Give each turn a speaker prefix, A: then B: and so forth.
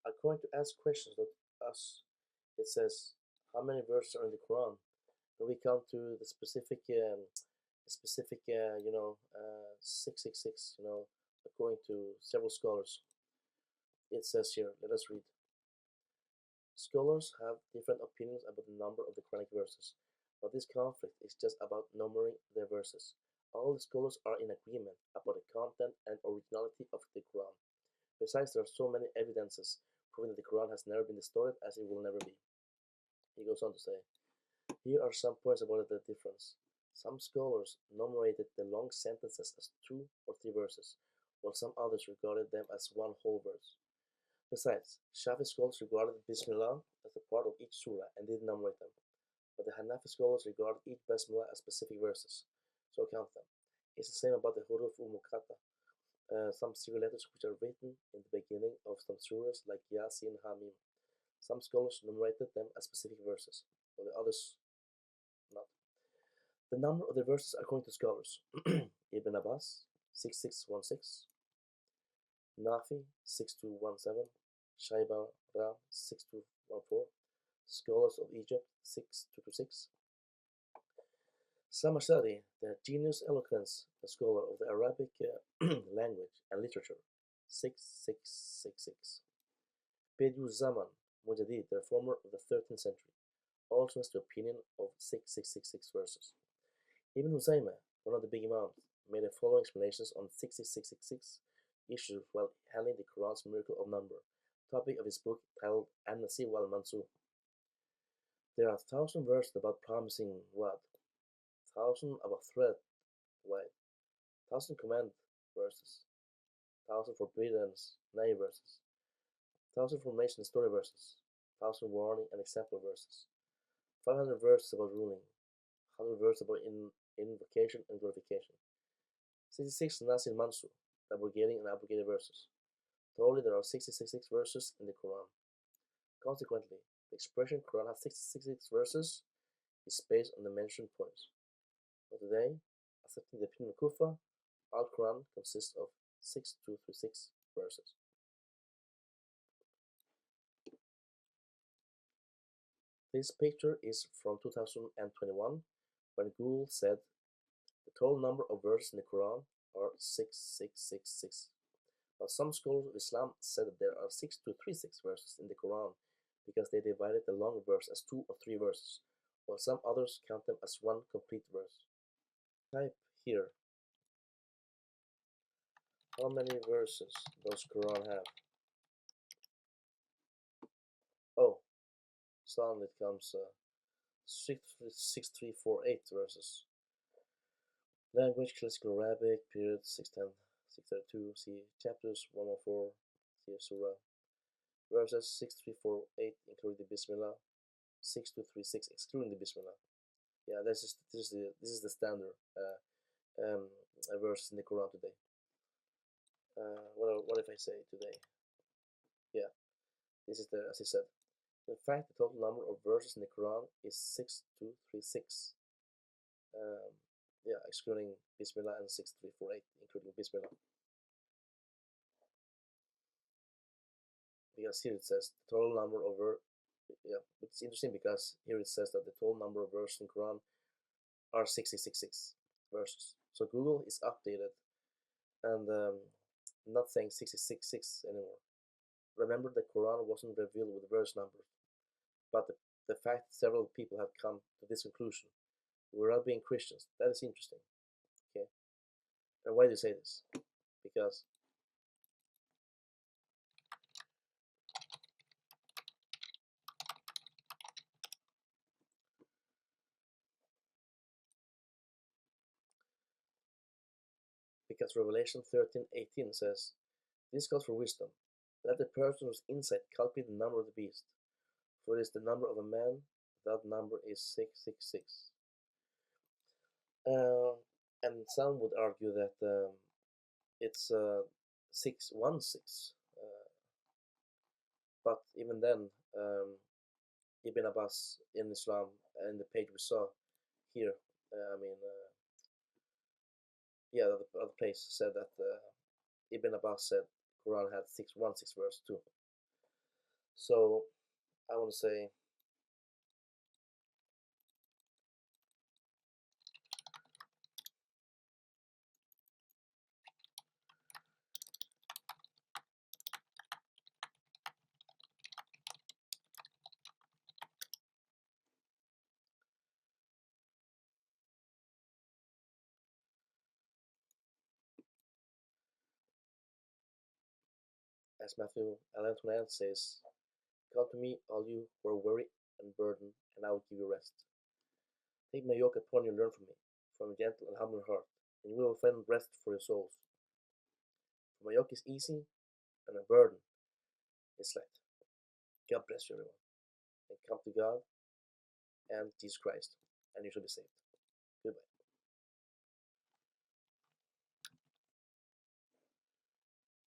A: are going to ask questions of us. It says, how many verses are in the Quran? When we come to the specific, 666, according to several scholars, it says here, let us read. Scholars have different opinions about the number of the Quranic verses, but this conflict is just about numbering their verses. All the scholars are in agreement about the content and originality of the Quran. Besides, there are so many evidences proving that the Quran has never been distorted as it will never be. He goes on to say, here are some points about the difference. Some scholars numerated the long sentences as two or three verses, while some others regarded them as one whole verse. Besides, Shafi scholars regarded Bismillah as a part of each surah and didn't numerate them, but the Hanafi scholars regarded each Bismillah as specific verses, so count them. It's the same about the Huruf Muqatta, some Syriac letters which are written in the beginning of some surahs like Yasin, Hamim. Some scholars numerated them as specific verses, while the others not. The number of the verses according to scholars: Ibn Abbas 6616, Nafi 6217, Shaiba Ra 6214, scholars of Egypt 6226. Samashari, the genius eloquence, a scholar of the Arabic language and literature, 6666. Bediüzzaman Mujaddid, the reformer of the 13th century, also has the opinion of 6666 verses. Ibn Huzaymah, one of the big imams, made the following explanations on 6666 issues while handling the Quran's miracle of number, topic of his book titled An-Nasir wal-Mansur. There are 1,000 verses about promising what? 1,000 about threat, wide, 1,000 command verses, 1,000 forbiddance, 9 verses, 1,000 formation and story verses, 1,000 warning and example verses, 500 verses about ruling, 100 verses about invocation and glorification, 66 Nasir Mansur, abrogating and abrogated verses. Totally, there are 666 verses in the Quran. Consequently, the expression Quran has 666 verses is based on the mentioned points. But today, accepting the opinion of Kufa, Al-Quran consists of 6236 verses. This picture is from 2021, when Google said the total number of verses in the Quran are 6666. But some scholars of Islam said that there are 6236 verses in the Quran because they divided the long verse as 2 or 3 verses, while some others count them as one complete verse. Type here how many verses does Quran have? Oh, suddenly it comes 6348 verses. Language, classical Arabic, period 610, 632, see chapters 114, see surah. Verses 6348 including the Bismillah, 6236 excluding the Bismillah. Yeah, this is the standard verse in the Quran today. What if I say today? Yeah, this is as I said. In fact, the total number of verses in the Quran is 6236. Yeah, excluding Bismillah, and 6348 including Bismillah. Because here it says the total number of yeah, it's interesting because here it says that the total number of verses in Quran are 666 verses. So Google is updated and not saying 666 anymore. Remember, the Quran wasn't revealed with verse numbers, but the fact several people have come to this conclusion without being Christians, that is interesting. Okay, and why do you say this? Because Revelation 13:18 says, this calls for wisdom. Let the person whose insight calculate the number of the beast, for it is the number of a man, that number is 666. And some would argue that it's 616. But even then, Ibn Abbas in Islam, in the page we saw here, yeah, the other place said that Ibn Abbas said Quran had 616 verse too. So I want to say, as Matthew 11:29 says, "Come to me, all you who are weary and burdened, and I will give you rest. Take my yoke upon you and learn from me, from a gentle and humble heart, and you will find rest for your souls. For my yoke is easy, and my burden is light." God bless you, everyone, and come to God and Jesus Christ, and you shall be saved. Goodbye.